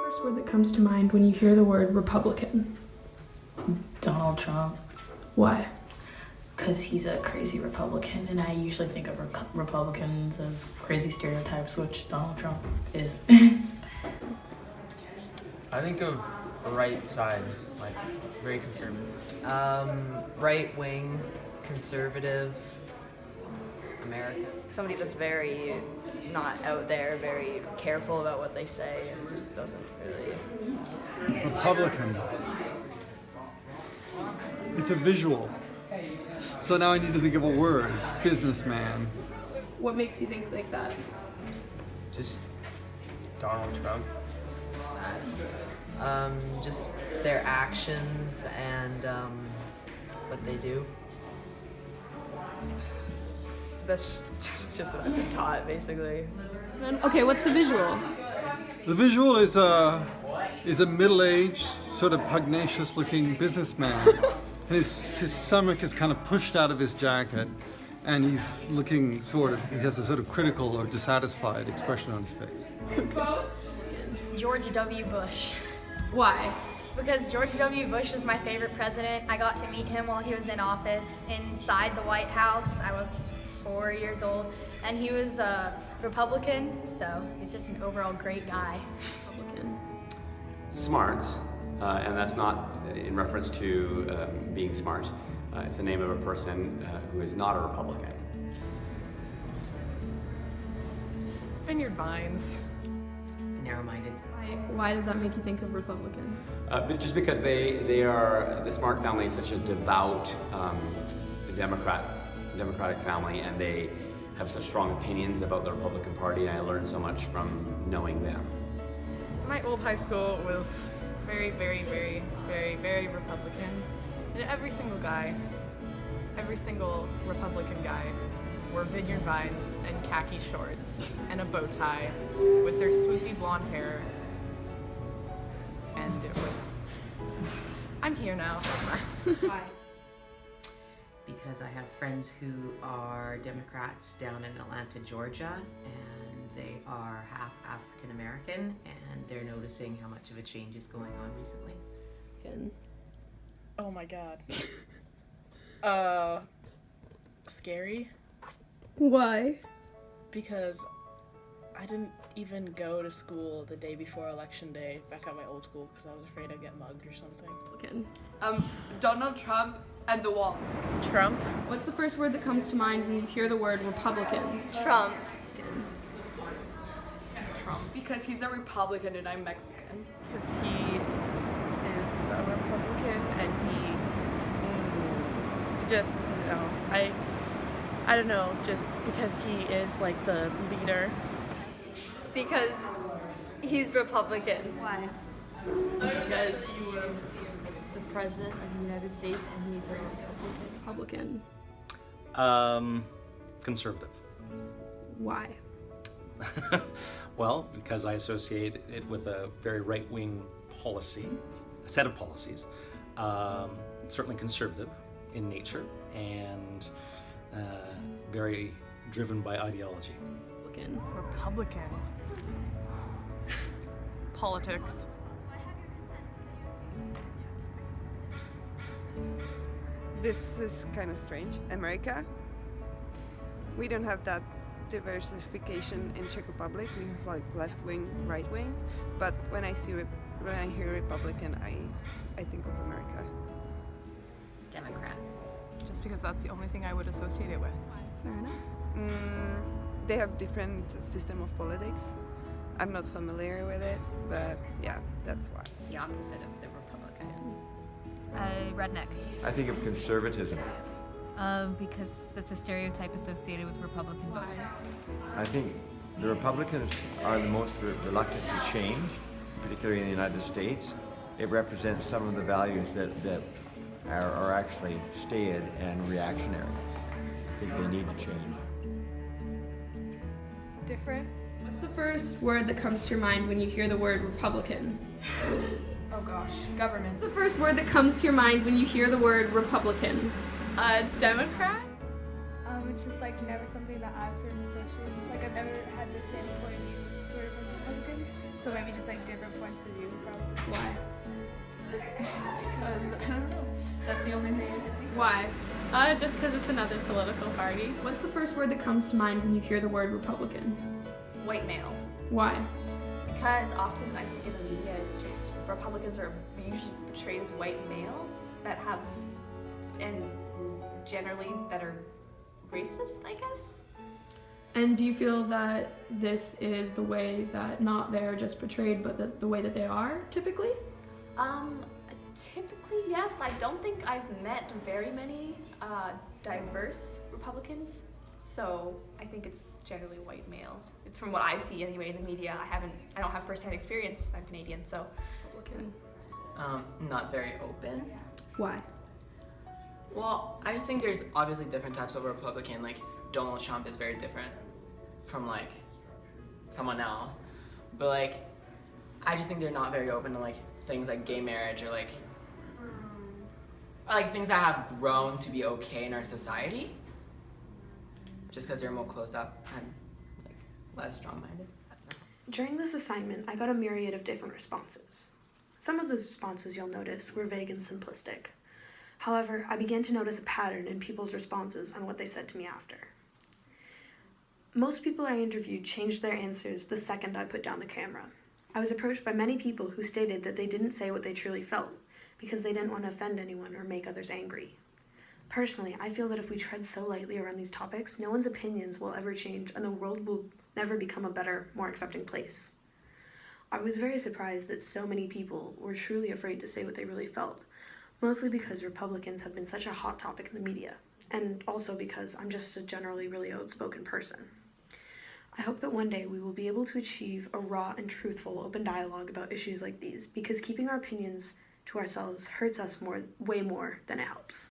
First word that comes to mind when you hear the word Republican. Donald Trump, Why? because he's a crazy Republican, and I usually think of Republicans as crazy stereotypes, which Donald Trump is. I think of a right side, like very conservative. Right wing, conservative, American. Somebody that's very not out there, very careful about what they say, and just doesn't really. Republican. It's a visual. So now I need to think of a word. Businessman. What makes you think like that? Just Donald Trump. Just their actions and what they do. That's just what I've been taught, basically. Okay, what's the visual? The visual is a middle-aged, sort of pugnacious-looking businessman. And his stomach is kind of pushed out of his jacket, and he's looking he has a sort of critical or dissatisfied expression on his face. George W. Bush. Why? Because George W. Bush was my favorite president. I got to meet him while he was in office inside the White House. I was 4 years old, and he was a Republican, so he's just an overall great guy. Republican. Smart, and that's not in reference to being smart. It's the name of a person who is not a Republican. Vineyard Vines. Narrow-minded. Why does that make you think of Republican? But just because they are, the Smart family is such a devout Democratic family, and they have such strong opinions about the Republican Party, and I learned so much from knowing them. My old high school was very, very, very, very, very Republican. And every single Republican guy wore Vineyard Vines and khaki shorts and a bow tie with their swoopy blonde hair. And it was, I'm here now. Why? Because I have friends who are Democrats down in Atlanta, Georgia, and they are half African American, and they're noticing how much of a change is going on recently. Good. Oh my god. Scary. Why? Because I didn't even go to school the day before election day back at my old school because I was afraid I'd get mugged or something. Republican. Donald Trump and the wall. Trump. What's the first word that comes to mind when you hear the word Republican? Trump. Trump. Because he's a Republican and I'm Mexican. Because he is a Republican and he just, I don't know, just because he is like the leader. Because he's Republican. Why? Because he's the president of the United States and he's a Republican. Conservative. Why? Well, because I associate it with a very right-wing policy, a set of policies. Certainly conservative in nature and very driven by ideology. Republican. Politics. This is kind of strange. America. We don't have that diversification in Czech Republic. We have like left wing, right wing. But when I hear Republican, I think of America. Democrat. Just because that's the only thing I would associate it with. Fair enough. They have different system of politics. I'm not familiar with it, but yeah, that's why. It's the opposite of the Republican. Redneck. I think of conservatism. Because that's a stereotype associated with Republican voters. I think the Republicans are the most reluctant to change, particularly in the United States. It represents some of the values that are actually staid and reactionary. I think they need to change. Different. What's the first word that comes to your mind when you hear the word Republican? Oh gosh, government. What's the first word that comes to your mind when you hear the word Republican? Democrat? It's just like never something that I've sort of associated. Like I've never had the same point of view sort of as Republicans. So maybe just like different points of view probably. Why? Because I don't know. That's the only thing. Why? Just because it's another political party. What's the first word that comes to mind when you hear the word Republican? White male. Why? Because often I think in the media it's just Republicans are usually portrayed as white males that have, and generally that are racist, I guess. And do you feel that this is the way that not they're just portrayed, but the way that they are typically? Typically, yes. I don't think I've met very many diverse Republicans, so I think it's generally white males. From what I see anyway in the media, I don't have first-hand experience. I'm Canadian, so. Republican. Not very open. Why? Well, I just think there's obviously different types of Republican. Like Donald Trump is very different from like someone else, but like I just think they're not very open to like things like gay marriage or like things that have grown to be okay in our society. Just because they're more closed up and like less strong-minded. During this assignment, I got a myriad of different responses. Some of those responses, you'll notice, were vague and simplistic. However, I began to notice a pattern in people's responses on what they said to me after. Most people I interviewed changed their answers the second I put down the camera. I was approached by many people who stated that they didn't say what they truly felt because they didn't want to offend anyone or make others angry. Personally, I feel that if we tread so lightly around these topics, no one's opinions will ever change and the world will never become a better, more accepting place. I was very surprised that so many people were truly afraid to say what they really felt, mostly because Republicans have been such a hot topic in the media, and also because I'm just a generally really outspoken person. I hope that one day we will be able to achieve a raw and truthful open dialogue about issues like these, because keeping our opinions to ourselves hurts us way more than it helps.